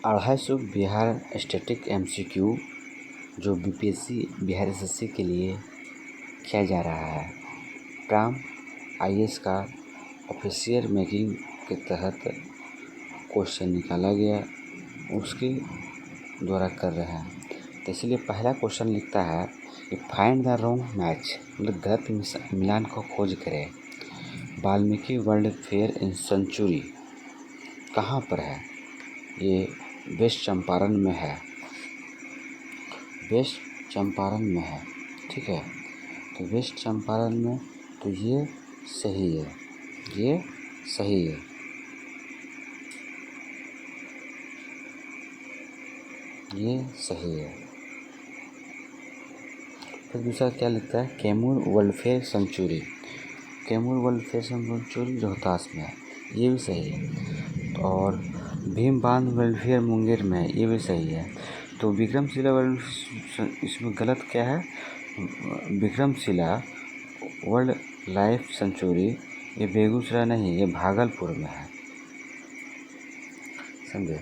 250 Bihar static MCQ जो BPSC Bihar SSC के लिए किया जा रहा है। प्राम IAS का ऑफिशियल मेकिंग के तहत क्वेश्चन निकाला गया, उसके द्वारा कर रहे हैं। तो इसलिए पहला क्वेश्चन लिखता है कि फाइंड द रॉन्ग मैच, मतलब गलत मिलान को खोज करें। Valmiki world fair in century कहाँ पर है? ये वेस्ट चंपारण में है, वेस्ट चंपारण में है। ठीक है, तो वेस्ट चंपारण में, तो ये सही है, ये सही है। ये सही है। फिर दूसरा क्या लिखता है? Kaimur welfare century, Kaimur welfare century Rohtas में है, ये भी सही है। और भीम बांध वेलफेयर मुंगेर में है, ये भी सही है। तो विक्रमशिला इसमें गलत क्या है? विक्रमशिला वर्ल्ड लाइफ सेंचुरी ये बेगूसराय नहीं, ये भागलपुर में है, समझे।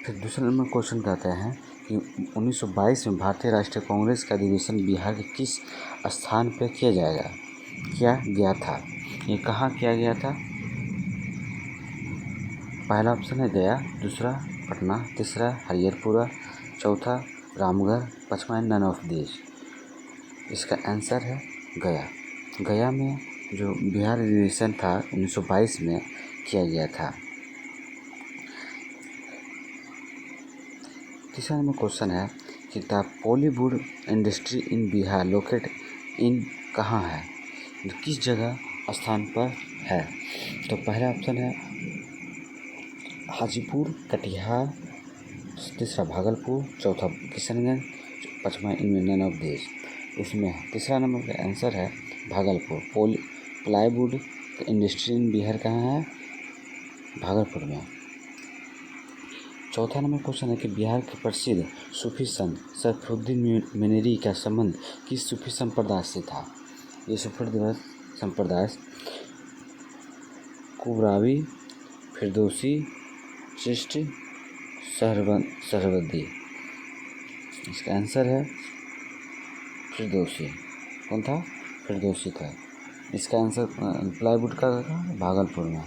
फिर दूसरे नंबर क्वेश्चन कहते हैं कि 1922 में भारतीय राष्ट्रीय कांग्रेस का अधिवेशन बिहार के किस स्थान पर किया गया था? ये कहाँ किया गया था? पहला ऑप्शन है गया, दूसरा पटना, तीसरा हरिहरपुरा, चौथा रामगढ़, पांचवा नन ऑफ दिस। इसका आंसर है गया। गया में जो बिहार अधिवेशन था 1922 में किया गया था। तीसरा नंबर क्वेश्चन है कि the Bollywood industry in Bihar locate in कहाँ है, किस जगह स्थान पर है? तो पहला ऑप्शन है हाजीपुर, कटिहार, तीसरा भागलपुर, चौथा किशनगंज, पांचवा इनमें नन ऑफ दिस। इसमें तीसरा नंबर का आंसर है Bhagalpur. Plywood industry in Bihar कहाँ है? भागलपुर में। चौथा नंबर क्वेश्चन है कि बिहार के प्रसिद्ध सूफी संत सरफुद्दीन मिनरी का संबंध किस सूफी संप्रदाय से था? ये सूफी संप्रदाय कुबरावी, फिरदौसी, चिश्ती, सहरवर्दी। इसका आंसर है फिरदौसी। कौन था? फिरदौसी था। इसका आंसर प्लाईवुड का था भागलपुर में।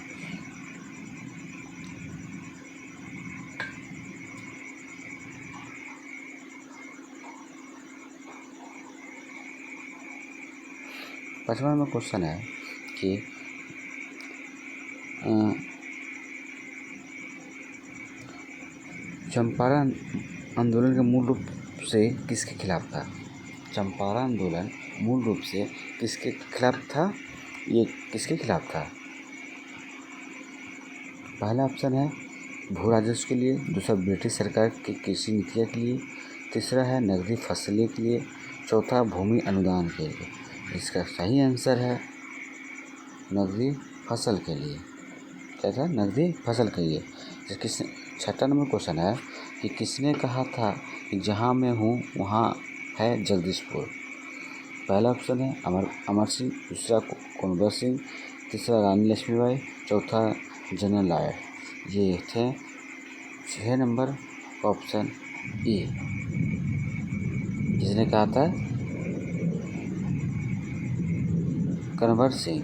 पांचवा नंबर क्वेश्चन है कि चंपारण आंदोलन के मूल रूप से किसके खिलाफ था? चंपारण आंदोलन मूल रूप से किसके खिलाफ था? ये किसके खिलाफ था? पहला ऑप्शन है भू राजस्व के लिए, दूसरा ब्रिटिश सरकार की कृषि नीतियों के लिए, तीसरा है नकदी फसलें के लिए, चौथा भूमि अनुदान के लिए। इसका सही आंसर है नकदी फसल के लिए। क्या था? नकदी फसल के लिए। छठा नंबर क्वेश्चन है कि किसने कहा था कि जहाँ मैं हूँ वहाँ है जगदीशपुर? पहला ऑप्शन है अमर सिंह, दूसरा कुंवर सिंह, तीसरा रानी लक्ष्मीबाई, चौथा जनरल डायर। ये थे 6 नंबर ऑप्शन ए, जिसने कहा था कन्वर सिंह,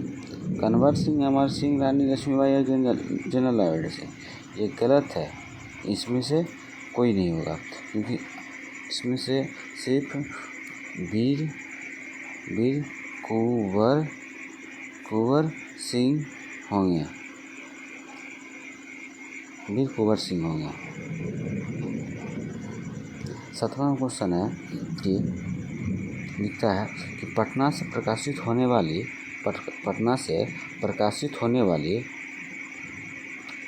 अमर सिंह, रानी लक्ष्मीबाई और जनरल डायर से। ये गलत है, इसमें से कोई नहीं होगा, क्योंकि इसमें से सिर्फ वीर कुंवर सिंह होंगे, वीर कुंवर सिंह होंगे। सातवां क्वेश्चन है कि लिखता है कि पटना से प्रकाशित होने वाली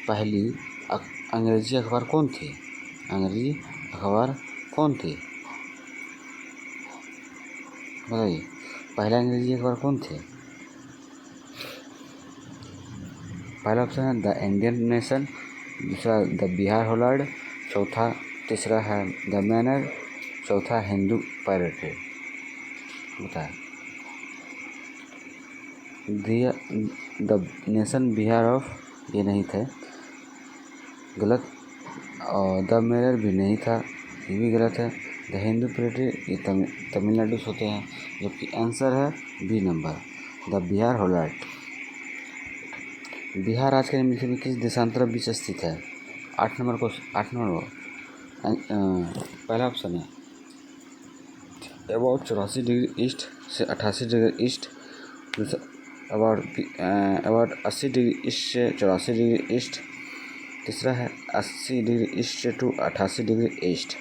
पहली अंग्रेजी अखबार कौन थी? अंग्रेजी अखबार कौन थी? बताइए, पहला अंग्रेजी अखबार कौन थे? पहला ऑप्शन है द इंडियन नेशन, दूसरा द बिहार हेराल्ड, तीसरा है द मैनर, चौथा हिंदू पैट्रियट। बताए द नेशन बिहार ऑफ, ये नहीं थे, गलत और द मिरर भी नहीं था, ये भी गलत है। द हिंदू पोएट्री ये तमिलनाडु से होते हैं, जबकि आंसर है बी नंबर द बिहार होलाइट। बिहार आज के निम्नलिखित में किस देशांतर बीच स्थित है? 8 नंबर पहला ऑप्शन है अबाउट 84 डिग्री ईस्ट से 88 degree east, about 80 degree east से 84 डिग्री ईस्ट, तीसरा है 80 डिग्री ईस्ट से टू 88 डिग्री ईस्ट,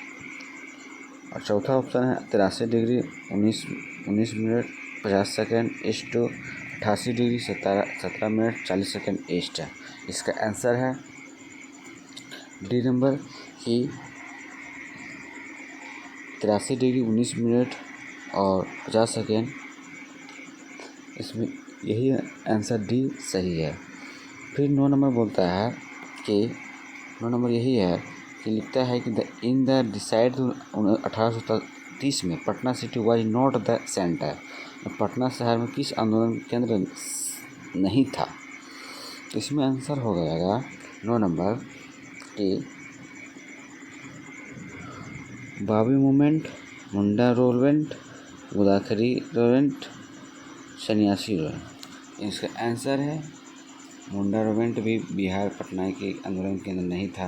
और चौथा ऑप्शन है 83 degree 19 minute 50 second east to 88 degree 17 minute 40 second east है। इसका आंसर है डी नंबर की 83 डिग्री 19 मिनट और 50 सेकेंड। इसमें यही आंसर डी सही है। फिर 9 नंबर बोलता है कि 9 नंबर यही है कि लिखता है कि इन द डिसाइड 1830 में Patna city was not the centre. Patna शहर में किस आंदोलन केंद्र नहीं था? इसमें आंसर हो जाएगा 9 नंबर कि बाबी मूवमेंट, मुंडा रोलवेंट, गुदाखरी रोलवेंट, सन्यासी रोलवेंट। इसका आंसर है मुंडा रोलवेंट भी बिहार पटना के आंदोलन केंद्र नहीं था।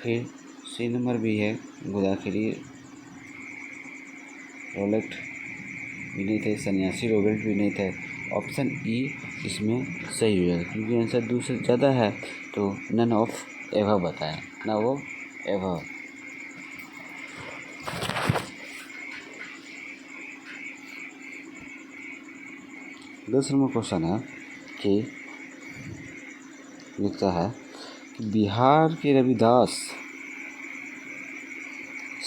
फिर सी नंबर भी है गुदाखरी रोलवेंट भी नहीं थे, सन्यासी रोलवेंट भी नहीं थे। ऑप्शन ई इसमें सही हो जाएगा, क्योंकि आंसर 2 से ज़्यादा है तो नन ऑफ एवह बताएं, ना वो एवह। दूसरा नंबर क्वेश्चन है कि लिखता है कि बिहार के रविदास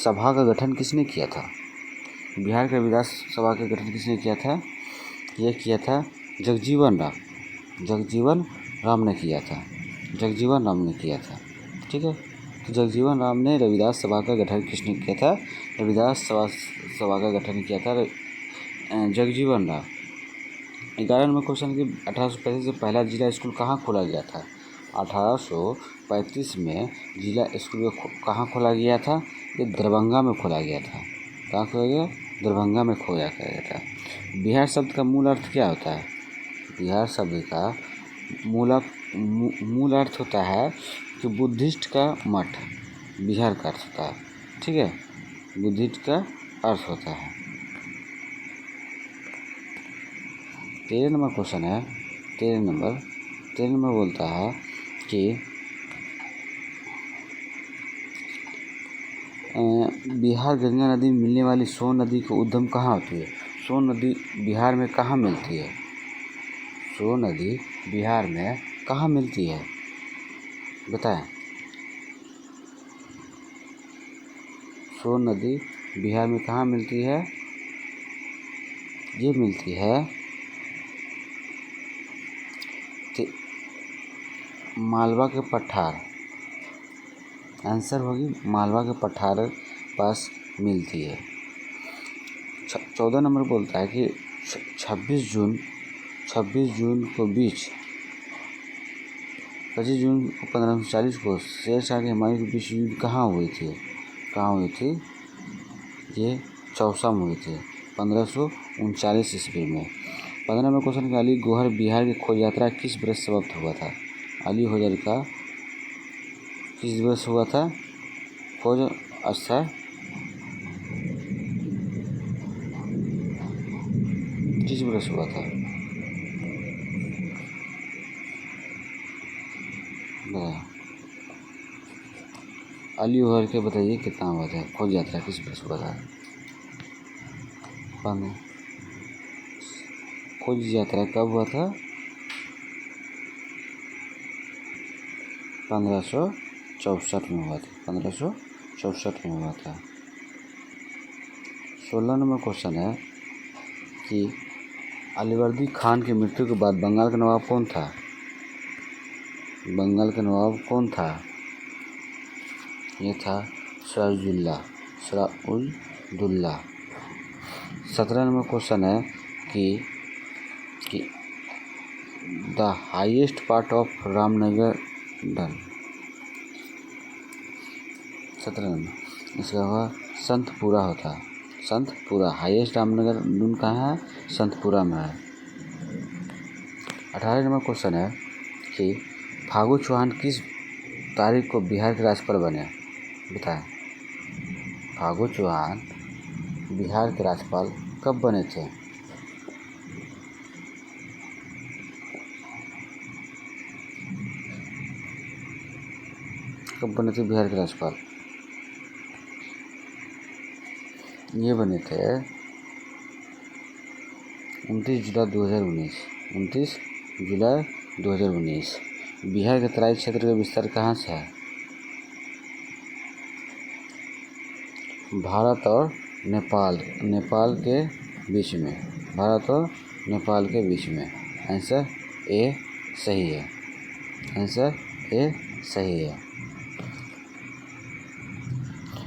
सभा का गठन किसने किया था? बिहार के रविदास सभा का गठन किसने किया था? यह किया था जगजीवन राम ने किया था। जगजीवन राम ने किया था, ठीक है। तो जगजीवन राम ने रविदास सभा का गठन किसने किया था? रविदास सभा का गठन किया था जगजीवन राम। 11 नंबर क्वेश्चन कि 1835 से पहला जिला स्कूल कहाँ खोला गया था? 1835 में जिला स्कूल कहाँ खोला गया था? ये दरभंगा में खोला गया था। कहाँ खोला गया? दरभंगा में खोला गया था। बिहार शब्द का मूल अर्थ क्या होता है? बिहार शब्द का मूल अर्थ होता है कि बुद्धिस्ट का मठ, बिहार का अर्थ होता है, ठीक है। बुद्धिस्ट का अर्थ होता है। 13 नंबर क्वेश्चन है, 13 नंबर बोलता है कि बिहार गंगा नदी में मिलने वाली सोन नदी का उद्गम कहाँ होती है? सोन नदी बिहार में कहाँ मिलती है? सोन नदी बिहार में कहाँ मिलती है, बताएं। सोन नदी बिहार में कहाँ मिलती है? ये मिलती है मालवा के पठार। आंसर होगी मालवा के पठार पास मिलती है। 14 नंबर बोलता है कि 26 जून को बीच 25 जून 1540 को शेर शाह के हुमायूं के बीच युद्ध कहाँ हुई थी? ये चौसा में हुई थी 1539 ईस्वी में। 15 नंबर क्वेश्चन का अली गौहर बिहार की खोज यात्रा किस वर्ष समाप्त हुआ था? अली गौहर का किस वर्ष हुआ था खोज अच्छा किस वर्ष हुआ था? अली गौहर के बताइए कितना हुआ था खोज यात्रा किस वर्ष हुआ था? खोज यात्रा कब हुआ था? 1564 में हुआ था। 1564 में हुआ था। 16 नंबर क्वेश्चन है कि अलीवर्दी खान की मृत्यु के बाद बंगाल का नवाब कौन था? बंगाल का नवाब कौन था? ये था सिराजुद्दौला। 17 नंबर क्वेश्चन है कि the highest part of Ramnagar done. 17 number. इसका होगा संतपुरा होता है, संतपुरा। हाईएस्ट रामनगर दून कहाँ है? संतपुरा में है। 18 नंबर क्वेश्चन है कि फागू चौहान किस तारीख को बिहार के राज्यपाल बने? बताएं। फागू चौहान बिहार के राज्यपाल कब बने थे? कब बने थे बिहार के राज्यपाल? ये बने थे 29 जुलाई 2019। 29 जुलाई 2019। बिहार के तराई क्षेत्र का विस्तार कहाँ से है? भारत और नेपाल के बीच में। भारत और नेपाल के बीच में। आंसर ए सही है। आंसर ए सही है।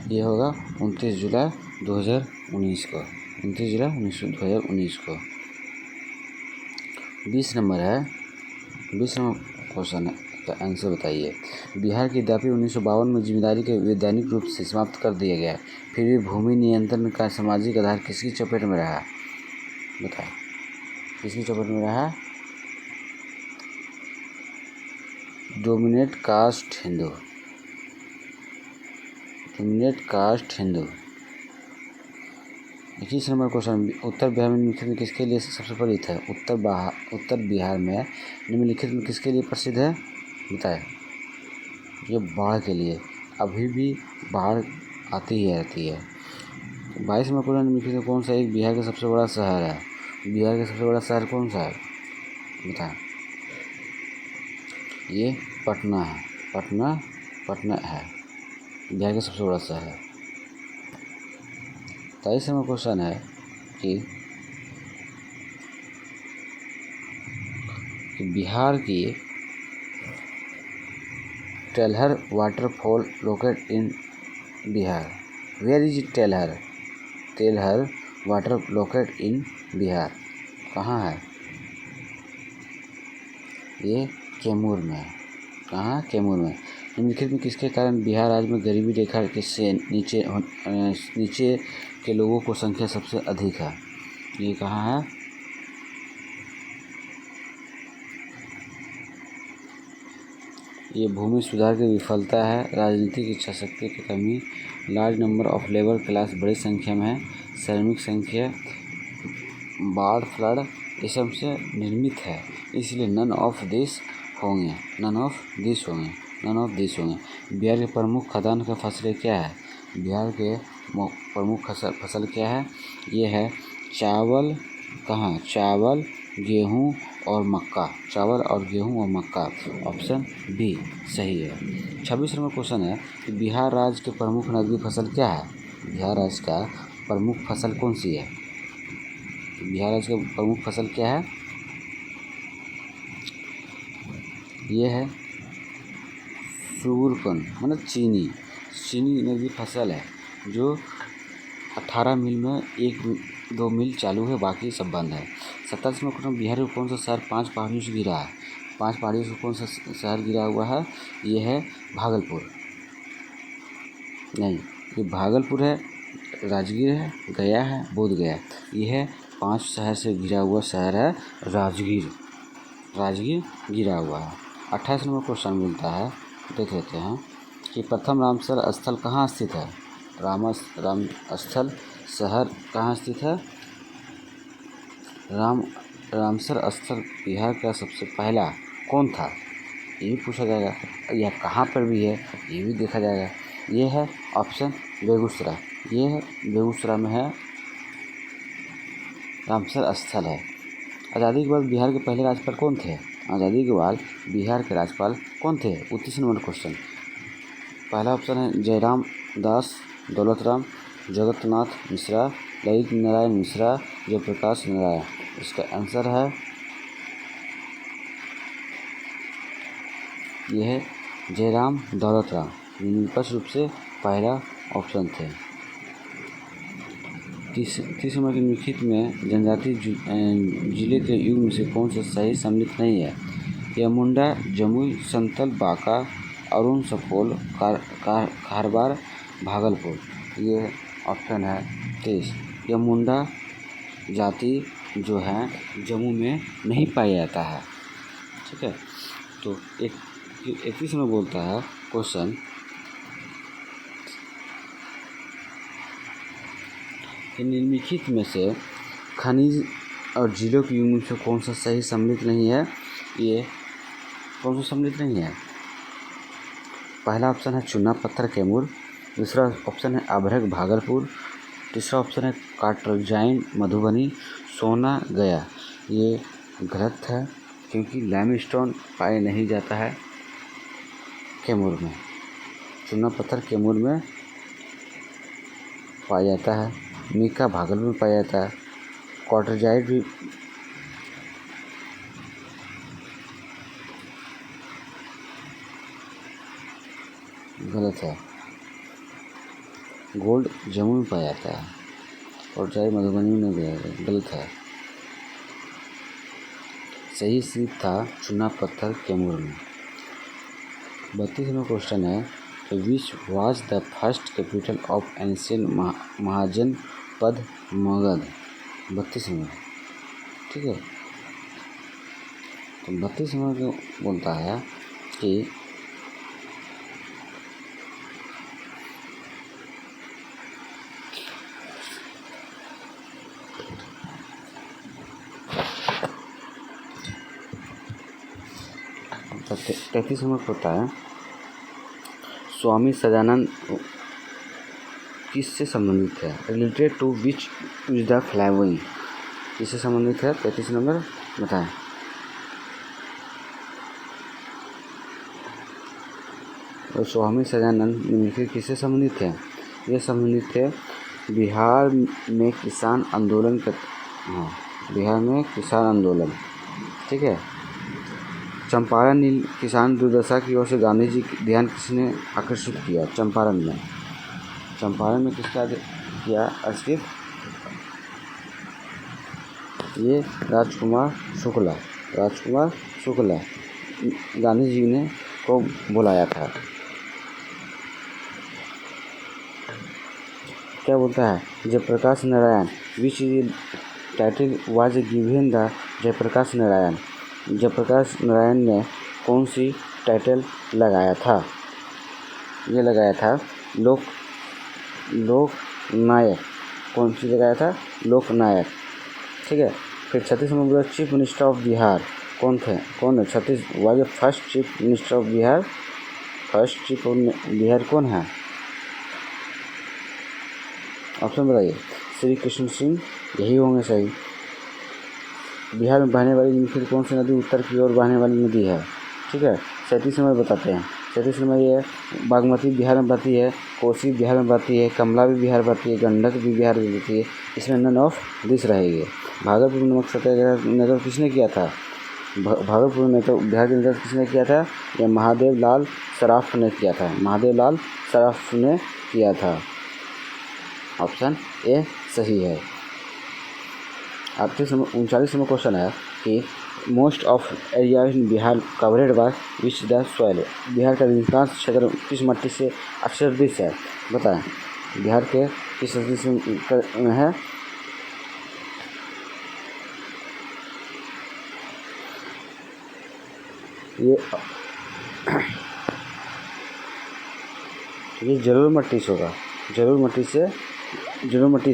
ये होगा 29 जुलाई 2019 को। 29 जुलाई 2019 को। 20 नंबर है। 20 नंबर क्वेश्चन है का आंसर बताइए। बिहार की दापी 1952 में जिम्मेदारी के वैधानिक रूप से समाप्त कर दिया गया, फिर भी भूमि नियंत्रण का सामाजिक आधार किसकी चपेट में रहा? बताएं। किसकी चपेट में रहा? Dominate caste Hindu. Dominate caste Hindu. 21 number question. उत्तर बिहार में निम्नलिखित में किसके लिए सबसे प्रसिद्ध है? उत्तर बिहार में निम्नलिखित में किसके लिए प्रसिद्ध है? बताएं। ये बाढ़ के लिए। अभी भी बाढ़ आती ही रहती है। 22 नंबर क्वेश्चन। निम्नलिखित में कौन सा एक बिहार का सबसे बड़ा शहर है? बिहार का सबसे बड़ा शहर कौन सा है? बताएं। ये पटना है। पटना है बिहार का सबसे बड़ा शहर है। 23 नंबर क्वेश्चन है कि बिहार की Telhar waterfall located in Bihar. Where is Telhar water located in Bihar? कहाँ है? ये कैमूर में है। कहाँ? कैमूर में। निम्नलिखित में किसके कारण बिहार राज्य में गरीबी रेखा से नीचे के लोगों को संख्या सबसे अधिक है? ये कहाँ है? ये भूमि सुधार की विफलता है, राजनीतिक इच्छा शक्ति की कमी, large number of labour class बड़ी संख्या में है, श्रमिक संख्या, बाढ़ फ्लड ये सब से निर्मित है, इसलिए नन ऑफ दिस होंगे। बिहार के प्रमुख खाद्यान्न का फसलें क्या है? बिहार के प्रमुख फसल क्या है? ये है चावल। कहाँ? चावल, गेहूँ और मक्का। चावल और गेहूँ और मक्का। ऑप्शन बी सही है। 26 नंबर क्वेश्चन है कि बिहार राज्य के प्रमुख नकदी फसल क्या है? बिहार राज्य का प्रमुख फसल कौन सी है? बिहार राज्य का प्रमुख फसल क्या है? ये है सुगरकन, मतलब चीनी नकदी फसल है जो 18 मिल में 1-2 मिल चालू है, बाकी सब बंद है। 27 में क्वेश्चन। बिहार में कौन सा शहर 5 पहाड़ियों से घिरा है? 5 पहाड़ियों से कौन सा शहर घिरा हुआ है? ये है भागलपुर। नहीं, ये भागलपुर है, राजगीर है, गया है, बोधगया। ये है 5 शहर से घिरा हुआ शहर है राजगीर घिरा हुआ है। 28 नंबर क्वेश्चन मिलता है, देख लेते हैं कि प्रथम रामसर स्थल कहाँ स्थित है? रामस्थल शहर कहाँ स्थित है? रामसर स्थल बिहार का सबसे पहला कौन था? ये भी पूछा जाएगा। यह कहाँ पर भी है ये भी देखा जाएगा। ये है ऑप्शन बेगूसराय। ये है बेगूसराय में है, रामसर स्थल है। आज़ादी के बाद बिहार के पहले राज्यपाल कौन थे? आज़ादी के बाद बिहार के राज्यपाल कौन थे? 29 नंबर क्वेश्चन। पहला ऑप्शन है जयराम दास, दौलतराम, जगन्नाथ मिश्रा, ललित नारायण मिश्रा, जयप्रकाश नारायण। इसका आंसर है यह है जयराम दौलतराम। निष्पक्ष रूप से पहला ऑप्शन थे। 30 नंबर के निम्नलिखित में जनजातीय जिले के युग में से कौन सा सही सम्मिलित नहीं है? यह मुंडा, जमुई, संथल, बांका, अरुण, सपोल, खारबार, भागलपुर। ये ऑप्शन है 23। यह मुंडा जाति जो है जम्मू में नहीं पाया जाता है। ठीक है, तो 31 में बोलता है क्वेश्चन, निम्नलिखित में से खनिज और जिलों की यूनिट से कौन सा सही सम्मिलित नहीं है। ये कौन सा सम्मिलित नहीं है? पहला ऑप्शन है चूना पत्थर कैमूर, दूसरा ऑप्शन है अभ्रक भागलपुर, तीसरा ऑप्शन है काटरजाइन मधुबनी, सोना गया। ये गलत है क्योंकि लाइमस्टोन पाया नहीं जाता है कैमूर में। चूना पत्थर कैमूर में पाया जाता है, मीका भागलपुर में पाया जाता है, क्वार्टरजाइट भी गलत है, गोल्ड जम्मू में पाया जाता है और चाहे मधुबनी में गया गलत है। सही सीट था चूना पत्थर कैमूर में। 32 में क्वेश्चन है, which was the first capital of ancient Mahajanapada Magadha. 32 में, ठीक है। तो 32 में जो बोलता है कि तो 33 में होता है स्वामी सदानंद किससे संबंधित है, related to which is the flying, किससे संबंधित है। 33 नंबर बताएं। और स्वामी सदानंद निम्नलिखित किससे संबंधित है। ये संबंधित है बिहार में किसान आंदोलन का, हाँ बिहार में किसान आंदोलन, ठीक है। चंपारण नील किसान दुर्दशा की ओर से गांधी जी की ध्यान किसने आकर्षित किया। चंपारण में किसका किया आकर्षित, ये राजकुमार शुक्ला गांधी जी ने को बुलाया था। क्या बोलता है, Jayaprakash Narayan which title was given the Jayaprakash Narayan. Jayaprakash Narayan ने कौन सी टाइटल लगाया था। ये लगाया था लोक नायक। कौन सी लगाया था, लोक नायक, ठीक है। फिर 36 में चीफ मिनिस्टर ऑफ बिहार कौन है 36 was first chief minister of Bihar. First chief of Bihar कौन है, ऑप्शन बताइए। श्री कृष्ण सिंह, यही होंगे सही। बिहार में बहने वाली निम्नलिखित कौन सी नदी उत्तर की ओर बहने वाली नदी है, ठीक है। 37 नंबर बताते हैं। 37 नंबर ये बागमती बिहार में बहती है, कोसी बिहार में बहती है, कमला भी बिहार बहती है, गंडक भी बिहार में बहती है। इसमें नन ऑफ दिस रहेगी। भागलपुर में नमक सत्याग्रह नेतृत्व किसने किया था। भागलपुर में तो बिहार के नेतृत्व किसने किया था, यह महादेव लाल सराफ ने किया था। महादेव लाल सराफ ने किया था। ऑप्शन ए सही है। 39 नंबर क्वेश्चन है कि most of area in Bihar covered by which the soil. Bihar का अधिकांश क्षेत्र किस मिट्टी से आच्छादित है, बताएं। बिहार के किस में है, ये जरूर मट्टी से होगा, जरूर मट्टी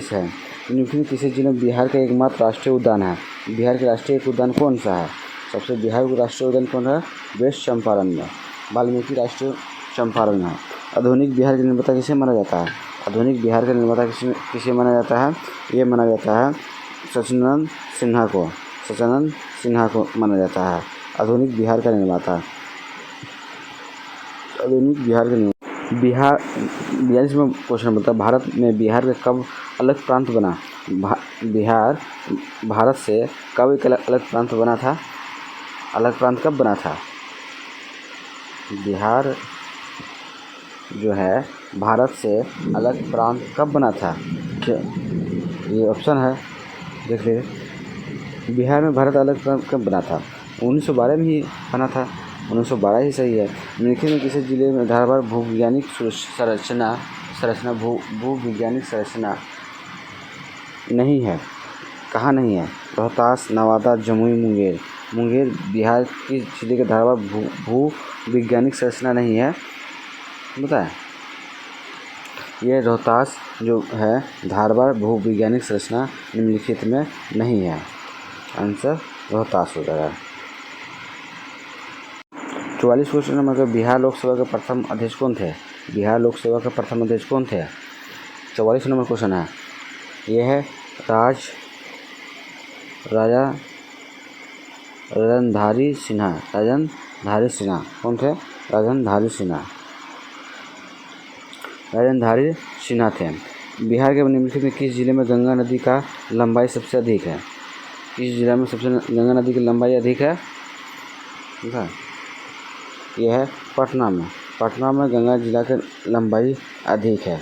से है। निम्नलिखित किसी जिले में बिहार का एकमात्र राष्ट्रीय उद्यान है। बिहार के राष्ट्रीय उद्यान कौन सा है। सबसे बिहार का राष्ट्रीय उद्यान कौन है, वेस्ट चंपारण में, वाल्मीकि राष्ट्रीय चंपारण है। आधुनिक बिहार के निर्माता किसे माना जाता है। आधुनिक बिहार का निर्माता किसे माना जाता है, ये माना जाता है सच्चिदानंद सिन्हा को माना जाता है आधुनिक बिहार का निर्माता। बिहार 42 में क्वेश्चन बोलता है, भारत में बिहार का कब अलग प्रांत बना। बिहार भारत से कब एक अलग प्रांत बना था। अलग प्रांत कब बना था। बिहार जो है भारत से अलग प्रांत कब बना था, ये ऑप्शन है, देख लीजिए। बिहार में भारत अलग प्रांत कब बना था, 1912 में ही बना था। 1912 ही सही है। निम्नलिखित में किसी जिले में धारवाड़ भूवैज्ञानिक संरचना संरचना भूविज्ञानिक संरचना नहीं है। कहाँ नहीं है? रोहतास, नवादा, जमुई, मुंगेर। मुंगेर बिहार की जिले के धारवाड़ भूविज्ञानिक संरचना नहीं है, बताए। ये रोहतास जो है धारवाड़ भूविज्ञानिक संरचना निम्नलिखित में नहीं है। आंसर रोहतास हो जाएगा। 44 क्वेश्चन नंबर। बिहार लोकसभा के प्रथम अध्यक्ष कौन थे? बिहार लोकसभा के प्रथम अध्यक्ष कौन थे? 44 नंबर क्वेश्चन है। यह है राजा राजनधारी सिन्हा। राजनधारी सिन्हा कौन थे? राजनधारी सिन्हा थे। बिहार के निम्नलिखित में किस जिले में गंगा नदी का लंबाई सबसे अधिक है? किस जिला में सबसे गंगा नदी की लंबाई अधिक है? यह है पटना में। पटना में गंगा जिला की लंबाई अधिक है।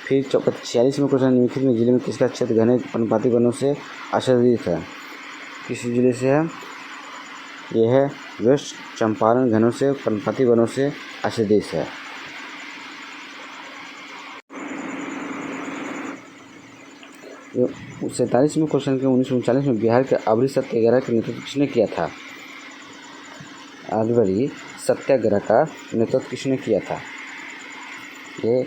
फिर 46 में क्वेश्चन, निम्नलिखित में जिले में किसका क्षेत्र घने पर्णपाती वनों से आच्छादित है? किस जिले से है? यह है वेस्ट चंपारण घनों से पर्णपाती वनों से आच्छादित है। ये 47 में क्वेश्चन के 1939 में बिहार के आबरी सत्याग्रह का नेतृत्व किसने किया था? आबरी सत्याग्रह का नेतृत्व किसने किया था? ये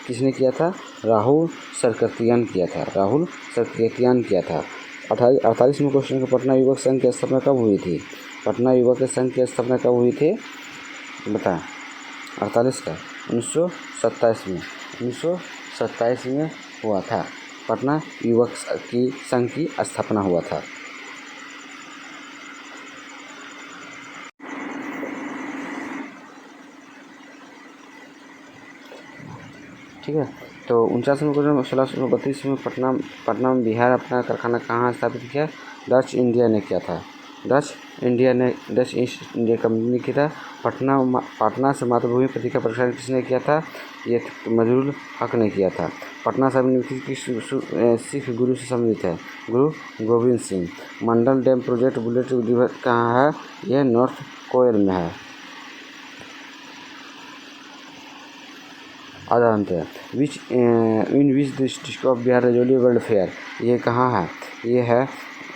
किसने किया था? राहुल सरकतियान किया था। राहुल सरकतियान किया था। 48 में क्वेश्चन के पटना युवक संघ की स्थापना कब हुई थी? पटना युवक संघ की स्थापना कब हुई थी? बता। 48 का 1927 में। 1927 में हुआ था। पटना युवक की संघ की स्थापना हुआ था। ठीक है। तो 49 में क्वेश्चन 1632 में पटना में बिहार अपना कारखाना कहाँ स्थापित किया? डच इंडिया ने किया था। डच ईस्ट इंडिया कंपनी ने किया था। पटना से मातृभूमि पत्रिका प्रकाशन किसने किया था? ये मजरूल हक ने किया था। पटना साहिब निम्नलिखित किस सिख गुरु से संबंधित है? Guru Gobind Singh. Mandal dam project bullet river कहाँ है? यह नॉर्थ कोयल में है। आधांत है। In which district of Bihar Rajauli waterfall? ये कहाँ है? ये है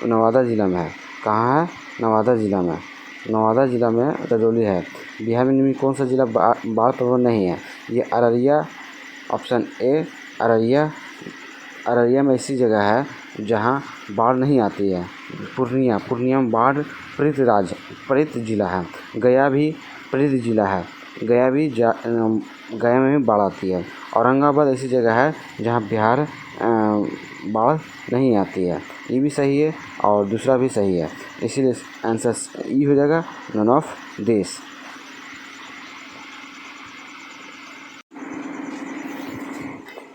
नवादा जिला में है। कहाँ है? नवादा जिला में। नवादा जिला में रजौली है। बिहार में निम्न कौन सा जिला बाढ़ प्रवण नहीं है? ये अररिया। ऑप्शन ए अररिया में ऐसी जगह है जहाँ बाढ़ नहीं आती है। पूर्णिया में बाढ़ पीड़ित जिला है। गया भी पीड़ित जिला है। गया में भी बाढ़ आती है। औरंगाबाद ऐसी जगह है जहाँ बिहार बाढ़ नहीं आती है। ये भी सही है और दूसरा भी सही है, इसीलिए आंसर ई हो जाएगा, नन ऑफ दिस।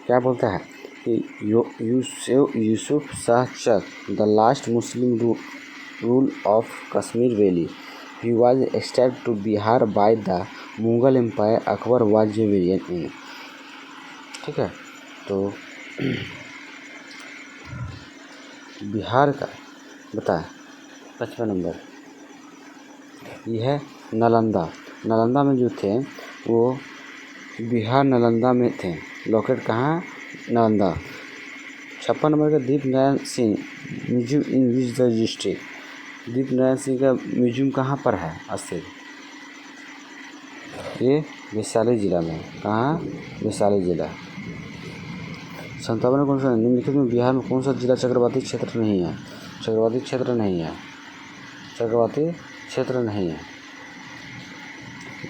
क्या बोलता है कि Yusuf Shah Chak, the last Muslim rule of Kashmir valley, he was exiled to Bihar by the Mughal empire, Akbar was a variant in। ठीक है, तो बिहार का बता 55 नंबर, यह है नालंदा में जो थे वो बिहार नालंदा में थे। लोकेट कहाँ? नालंदा। 56 नंबर का Deep Narayan Singh museum in which the district, Deep Narayan Singh का म्यूजियम कहाँ पर है स्थित? ये वैशाली जिला में। कहाँ? वैशाली जिला। 57 कौन सा निम्नलिखित में बिहार में कौन सा जिला चक्रवाती क्षेत्र नहीं है? चक्रवाती क्षेत्र नहीं है।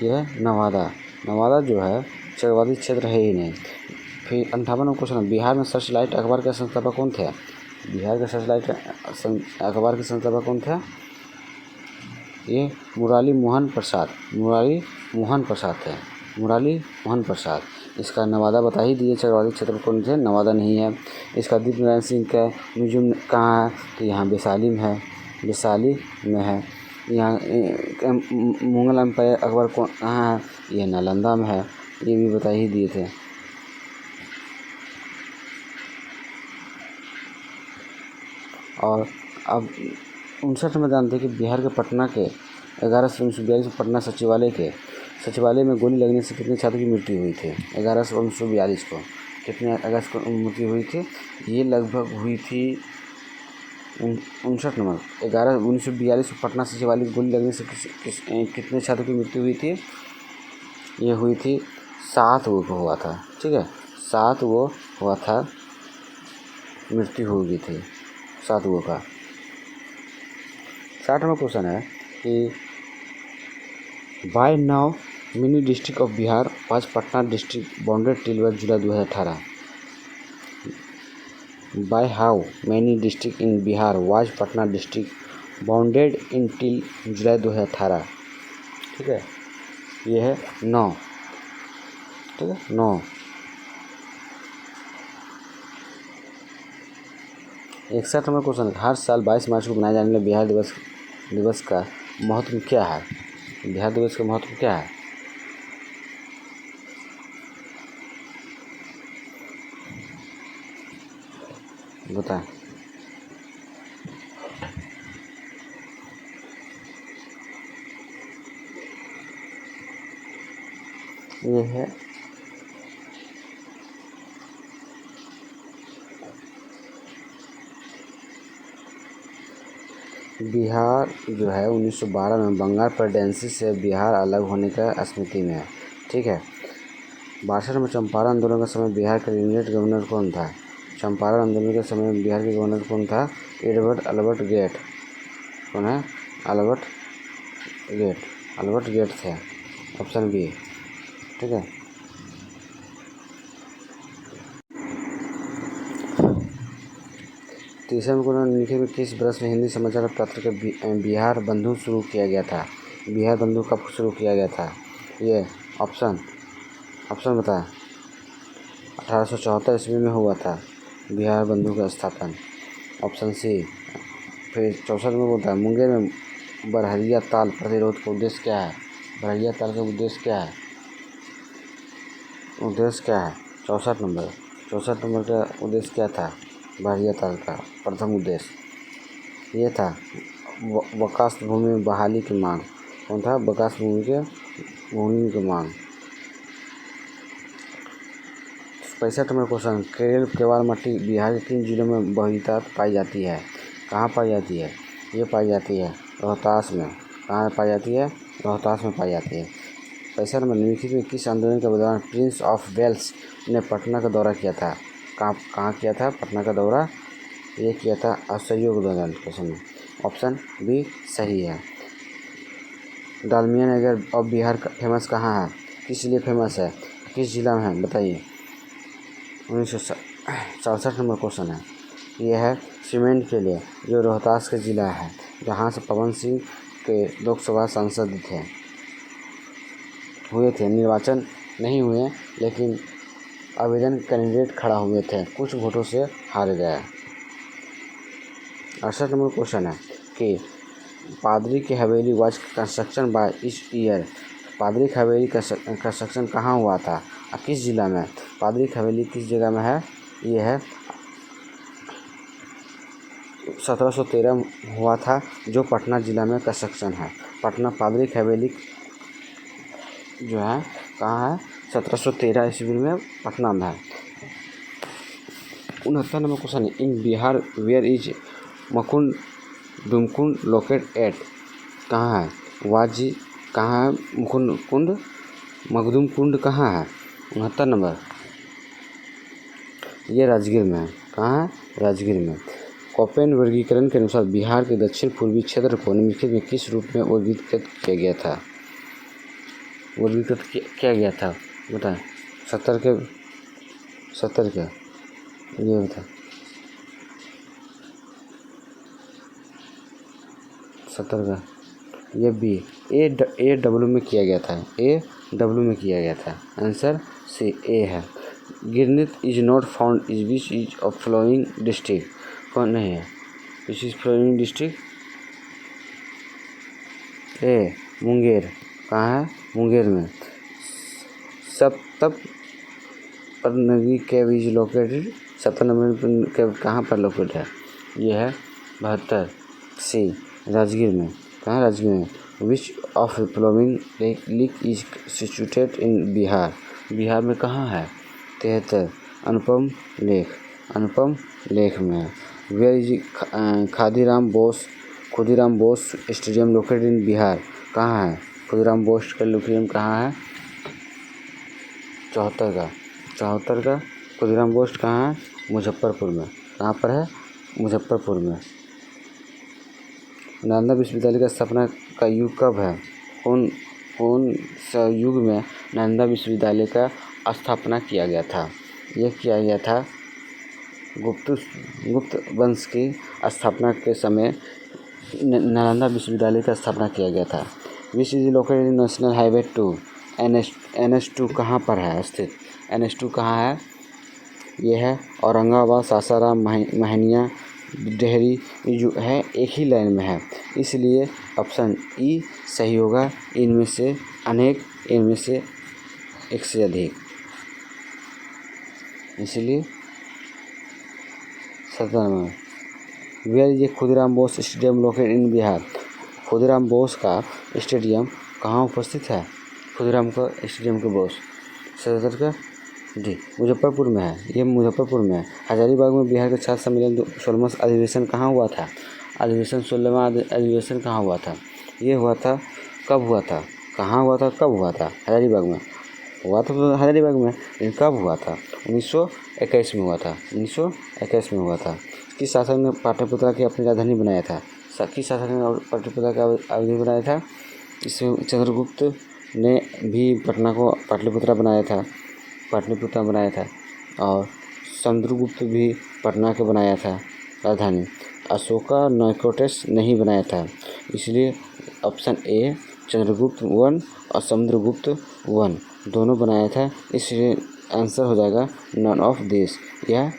यह नवादा जो है चक्रवाती क्षेत्र है ही नहीं। फिर 58 क्वेश्चन, बिहार में सर्च लाइट अखबार के संस्थापक कौन थे? बिहार के सर्च लाइट अखबार के संस्थापक कौन थे? ये मुरारी मोहन प्रसाद। इसका नवादा बता ही दिए, चक्रवाती क्षेत्र कौन थे? नवादा नहीं है। इसका दीप नारायण सिंह का म्यूजियम कहाँ है? तो यहाँ वैशाली में है। यहाँ मुगल एम्पायर अकबर कहाँ है? यह नालंदा में है। ये भी बता ही दिए थे। और अब 59 में जानते हैं कि बिहार के पटना के 1142 पटना सचिवालय के सचिवालय में गोली लगने से कितने छात्रों की मृत्यु हुई थी? 11/1942 को। कितने अगस्त को मृत्यु हुई थी? ये लगभग हुई थी 59 नंबर। 11/1942 को पटना सचिवालय में गोली लगने से कितने छात्रों की मृत्यु हुई थी? ये हुई थी 7 को हुआ था। ठीक है, 7 हुआ था, मृत्यु हो गई थी 7 का। 60 नंबर क्वेश्चन है कि by how many district of Bihar was Patna district bounded till July 2018। By how many district in Bihar was Patna district bounded in till July 2018। ठीक है, ये है 9। ठीक है, 9। 61 नंबर क्वेश्चन, हर साल 22 मार्च को मनाए जाने वाले बिहार दिवस का महत्व क्या है? बिहार दिवस का महत्व क्या है? बताएं। ये है बिहार जो है 1912 में बंगाल प्रेसिडेंसी से बिहार अलग होने का स्मृति में है। ठीक है, 62 में चंपारण आंदोलन के समय बिहार के यूनिट गवर्नर कौन था? चंपारण आंदोलन के समय बिहार के गवर्नर कौन था? Edward Albert Gate. कौन है? अल्बर्ट गेट थे। Option B. ठीक है, तीसरे में निम्नलिखित में किस वर्ष में हिंदी समाचार पत्र का बिहार बंधु शुरू किया गया था? बिहार बंधु कब शुरू किया गया था? ये ऑप्शन बताएं। 1874 ईस्वी में हुआ था बिहार बंधु का स्थापन। Option C. फिर 64 में बोलता है मुंगेर में बरहरिया ताल प्रतिरोध का उद्देश्य क्या है? बरहरिया ताल का उद्देश्य क्या है? 64 नंबर का उद्देश्य क्या था? बरहरिया ताल का प्रथम उद्देश्य ये था वकास भूमि में बहाली की मांग। कौन था? वकास भूमि की मांग। 65 नंबर क्वेश्चन, केवाल मट्टी बिहार के किन जिलों में बहुतायत पाई जाती है? कहाँ पाई जाती है? ये पाई जाती है रोहतास में। कहाँ पाई जाती है? रोहतास में पाई जाती है। 65 नंबर, निम्नलिखित में किस आंदोलन के दौरान प्रिंस ऑफ वेल्स ने पटना का दौरा किया था? कहाँ किया था पटना का दौरा? ये किया था असहयोग आंदोलन के समय। ऑप्शन बी सही है। डालमिया नगर ऑफ बिहार फेमस कहाँ है? किस लिए फेमस है? किस जिला में है? बताइए। 1967 नंबर क्वेश्चन है। यह है सीमेंट के लिए, जो रोहतास का जिला है, जहाँ से पवन सिंह के लोकसभा सांसद हुए थे। निर्वाचन नहीं हुए, लेकिन आवेदन कैंडिडेट खड़ा हुए थे, कुछ वोटों से हार गए। 68 नंबर क्वेश्चन है कि पादरी की हवेली वाज कंस्ट्रक्शन बाय इस ईयर। पादरी की हवेली का कंस्ट्रक्शन कहाँ हुआ था और किस जिला में? पादरी की हवेली किस जगह में है? ये है 1713 हुआ था, जो पटना जिला में कंस्ट्रक्शन है। पटना पादरी की हवेली जो है कहाँ है? 1713 ईस्वी में पटना में है। 69 नंबर क्वेश्चन है, in Bihar where is Makund Dumkund locate at. कहाँ है? वाजी कहाँ है? मुकुंद कुंड मखदूम कुंड कहाँ है? 69 नंबर, ये राजगीर में है। कहाँ है? राजगीर में। कोपेन वर्गीकरण के अनुसार बिहार के दक्षिण पूर्वी क्षेत्र को निम्नलिखित में किस रूप में वर्गीकृत किया गया था? बताएं। 70 के ये बता 70 का ये बी ए डब्ल्यू में किया गया था। आंसर सी ए है। गिरनित is not found is which is of following district. कौन नहीं है? Which is following district? A Munger. कहाँ है? मुंगेर में। सप्तनगी केव इज लोकेटेड। सप्तनगी केव कहाँ पर लोकेटेड है? ये है 72 सी राजगीर में। कहाँ? राजगीर में। Which of flowing lake is situated in Bihar. Bihar में कहाँ है? 73 अनुपम लेक में है। Where is Khudiram Bose stadium located in Bihar. कहाँ है खुदीराम बोस का स्टेडियम? कहाँ है? 74 का खुदीराम बोस कहाँ है? मुजफ्फरपुर में। कहाँ पर है? मुजफ्फरपुर में। नालंदा विश्वविद्यालय का स्थापना का युग कब है? कौन सा युग में नालंदा विश्वविद्यालय का स्थापना किया गया था? यह किया गया था गुप्त वंश की स्थापना के समय नालंदा विश्वविद्यालय का स्थापना किया गया था। Which is located in national highway 2। NH2 कहाँ पर है स्थित? NH2 कहाँ है? यह है औरंगाबाद, सासाराम, महनिया, डेहरी जो है एक ही लाइन में है, इसलिए ऑप्शन ई सही होगा। इनमें से अनेक, इनमें से एक से अधिक, इसलिए 97। वेयर ये Khudiram Bose stadium located in Bihar. Khudiram Bose का स्टेडियम कहाँ उपस्थित है? खुदीराम का स्टेडियम के बोस 77 का जी मुजफ्फरपुर में है। ये मुजफ्फरपुर में है। हजारीबाग में बिहार के छात्र सम्मेलन 16वां अधिवेशन कहाँ हुआ था? 16वां अधिवेशन कहाँ हुआ था? ये हुआ था, कब हुआ था, कहाँ हुआ था, कब हुआ था? हजारीबाग में हुआ था। तो हजारीबाग में, लेकिन कब हुआ था? 1921 में हुआ था। 1921 में हुआ था। किस शासक ने पाटलिपुत्रा की अपनी राजधानी बनाया था? किस शासक ने पाटलिपुत्रा का राजधानी बनाया था? इसमें चंद्रगुप्त ने भी पटना को पाटलिपुत्रा बनाया था और समुद्रगुप्त भी पटना के बनाया था राजधानी। अशोका नाइकोटेस नहीं बनाया था, इसलिए ऑप्शन ए चंद्रगुप्त 1 और समुद्रगुप्त 1 दोनों बनाया था, इसलिए आंसर हो जाएगा नॉन ऑफ दिस, यह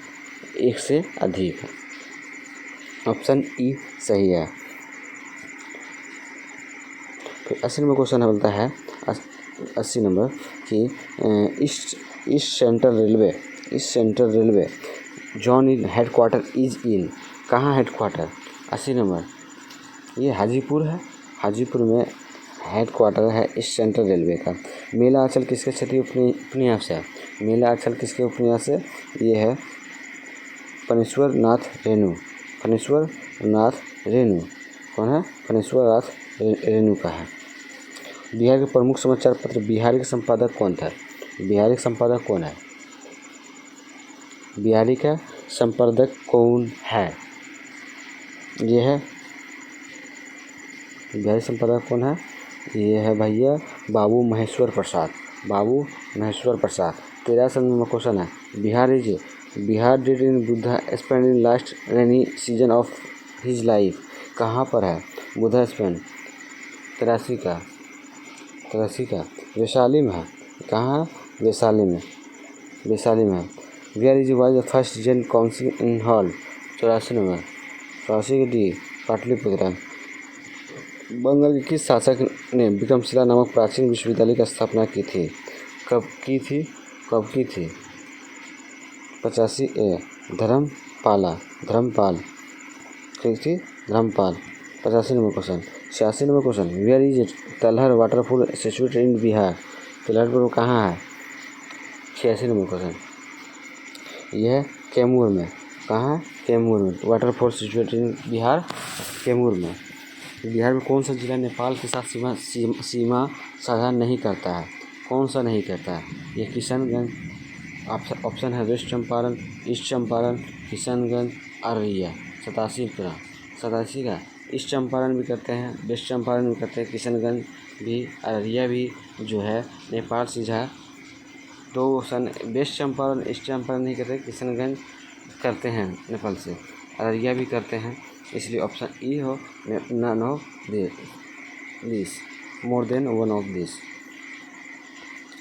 एक से अधिक है। ऑप्शन ई सही है। फिर 80 नंबर क्वेश्चन बोलता है 80 नंबर कि east central railway John in headquarter is in. कहाँ हेडक्वार्टर? 80 नंबर ये हाजीपुर है। हाजीपुर में हेडक्वार्टर है ईस्ट सेंट्रल रेलवे का। मेला आंचल किसके क्षेत्रीय उपन्यास है? मेला आंचल किसके उपन्यास है? ये है फणीश्वर नाथ रेणु। कौन है? फणीश्वर नाथ रेणु का है। बिहार के प्रमुख समाचार पत्र बिहारी का संपादक कौन था? बिहारी का संपादक कौन है? बिहारी का संपादक कौन है? ये है बिहारी संपादक कौन है? ये है भैया बाबू महेश्वर प्रसाद। 13 नंबर क्वेश्चन है Bihar did in Buddha spend in last rainy season of his life. कहाँ पर है बुद्धा स्पेंड? 83 का वैशाली में है। कहाँ? वैशाली में है। Where is was the first Jain council in hall? 84 number 84 के डी पाटलिपुत्रा। बंगाल के किस शासक ने विक्रमशिला नामक प्राचीन विश्वविद्यालय की स्थापना की थी? कब की थी? 85 ए धर्मपाल ठीक थी, Dharmapal. 85 number question. 86 number question where is Talhar waterfall situated in Bihar. Talhar कहाँ है? 86 नंबर क्वेश्चन। यह कैमूर में। कहाँ? कैमूर में। Waterfall situated in Bihar, Kaimur में। बिहार में कौन सा जिला नेपाल के साथ सीमा साझा नहीं करता है? कौन सा नहीं करता है? ये किशनगंज। ऑप्शन है वेस्ट चंपारण, ईस्ट चंपारण, किशनगंज, अररिया। 87 का ईस्ट चंपारण भी करते हैं, वेस्ट चंपारण भी करते हैं, किशनगंज भी, अररिया भी जो है नेपाल सीधा। तो वेस्ट चंपारण ईस्ट चंपारण नहीं करते, किशनगंज करते हैं नेपाल से, अररिया भी करते हैं, इसलिए ऑप्शन ई हो none of this, more than one of this.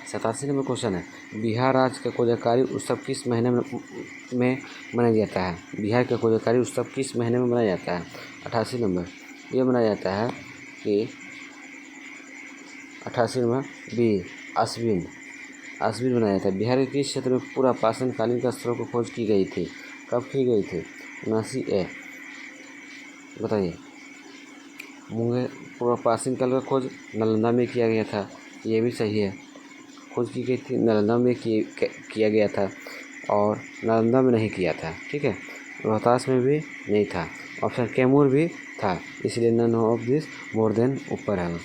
87 number question है बिहार राज्य का कोजागरी उत्सव किस महीने में मनाया जाता है? बिहार का कोजागरी उत्सव किस महीने में मनाया जाता है? 88 नंबर ये मनाया जाता है कि 88 नंबर बी आश्विन मनाया जाता है। बिहार के किस क्षेत्र में पूरा प्राचीन कालीन का स्थलों को खोज की गई थी? कब की गई थी? 79 ए बताइए। मुंगेर पूर्व प्राचीन काल का खोज नालंदा में किया गया था, ये भी सही है। खोज की गई थी नालंदा में किया गया था और नालंदा में नहीं किया था, ठीक है। रोहतास में भी नहीं था। ऑप्शन कैमूर भी था, इसलिए none of this more than ऊपर है।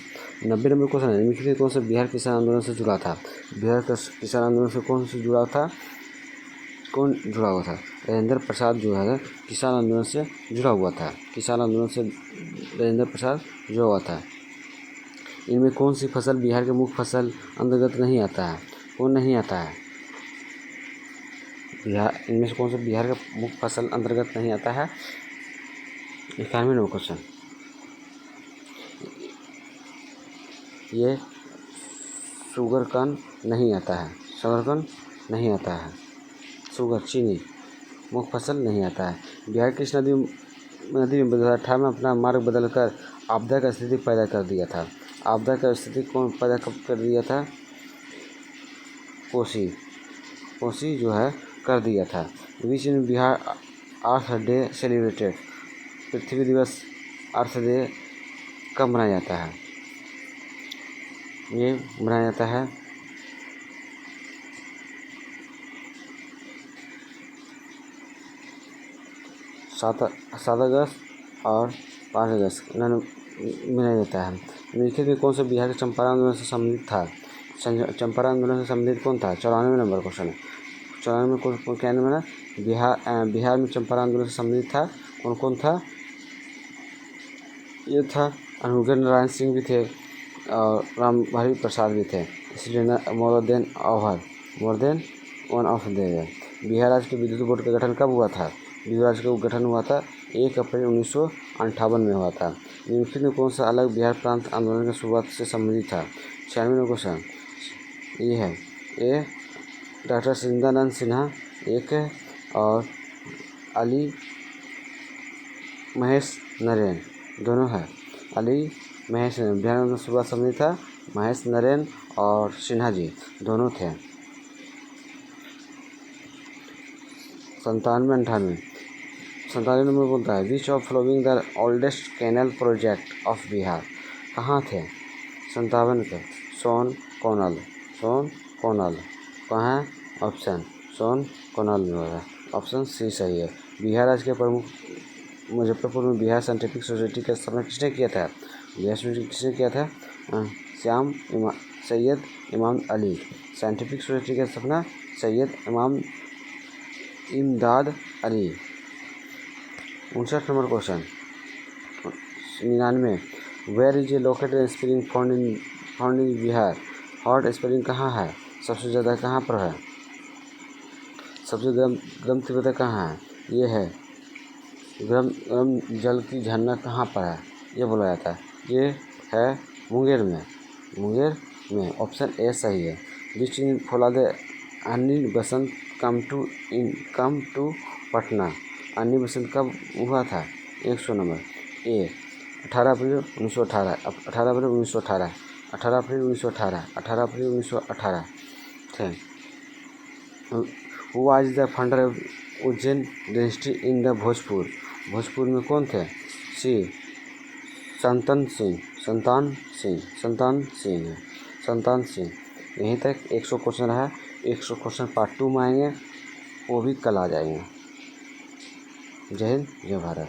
90 नंबर क्वेश्चन है, निम्नलिखित में कौन सा बिहार किसान आंदोलन से जुड़ा था? बिहार का किसान आंदोलन से कौन जुड़ा था? राजेंद्र प्रसाद जो है किसान आंदोलन से जुड़ा हुआ था। किसान आंदोलन से राजेंद्र प्रसाद जुड़ा हुआ था। इनमें कौन सी फसल बिहार के मुख्य फसल अंतर्गत नहीं आता है? कौन नहीं आता है? इनमें से कौन सा बिहार का मुख्य फसल अंतर्गत नहीं आता है? 91 नंबर क्वेश्चन, ये शुगर कन नहीं आता है। शुगर कन नहीं आता है। शुगर चीनी मुख्य फसल नहीं आता है। बिहार किस नदी में 2018 में अपना मार्ग बदलकर आपदा का स्थिति पैदा कर दिया था? आपदा का स्थिति कौन पैदा कर दिया था? कोसी जो है कर दिया था। विच इन बिहार अर्थ डे सेलिब्रेटेड? पृथ्वी दिवस अर्थ डे कब मनाया जाता है? ये मनाया जाता है 7 अगस्त और 5 अगस्त मनाया जाता है। निम्नलिखित में कौन सा बिहार के चंपारण आंदोलन से संबंधित था? चंपारण आंदोलन से संबंधित कौन था? 94 नंबर क्वेश्चन है। 94 में कौन क्या नंबर है? बिहार में चंपारण आंदोलन से संबंधित था कौन था? ये था अनुग्रह नारायण सिंह भी थे और राम भारी प्रसाद भी थे, इसलिए मोर देन वन ऑफ दे। बिहार राज्य के विद्युत बोर्ड का गठन कब हुआ था? बिहार राज्य का गठन हुआ था 1 अप्रैल 1958 में हुआ था। निम्नलिखित में कौन सा अलग बिहार प्रांत आंदोलन की शुरुआत से संबंधित था? 96 नंबर क्वेश्चन ये है। ए डॉक्टर सिंदानंद सिन्हा एक है और अली महेश नरेन दोनों है। अली महेश नरेन बिहार में शुरुआत संबंधित था। महेश नरेन और सिन्हा जी दोनों थे। 97 नंबर बोलता है which of flowing the oldest canal project of Bihar? कहाँ थे? 57 के सोन कोनल कहाँ है? ऑप्शन सोन कोनल में होगा। ऑप्शन सी सही है। बिहार राज्य के प्रमुख मुजफ्फरपुर में बिहार साइंटिफिक सोसाइटी का स्थापना किसने किया था? बिहार सोसाइटी किसने किया था? सैयद इमाम अली। साइंटिफिक सोसाइटी का स्थापना Syed Imdad Ali. 59 number question 99 where is a located spring found in Bihar? Hot spring कहाँ है? सबसे ज़्यादा कहाँ पर है? सबसे गर्म तीव्रता कहाँ है? ये है गर्म जल की झरना कहाँ पर है? ये बोला जाता है। ये है मुंगेर में। ऑप्शन ए सही है। विच इन फौलादे अन्नी बसंत कम टू पटना? अन्नी बसंत कब हुआ था? 100 नंबर ए 18 अप्रैल 1918 18 अप्रैल 1918 18 अप्रैल 1918 18 अप्रैल 1918 थे। Who was the founder of Ujjain dynasty in the Bhojpur में कौन थे? सी संतान सिंह। यहीं तक 100 क्वेश्चन है। 100 क्वेश्चन पार्ट 2 में आएंगे, वो भी कल आ जाएंगे। जय हिंद जय भारत।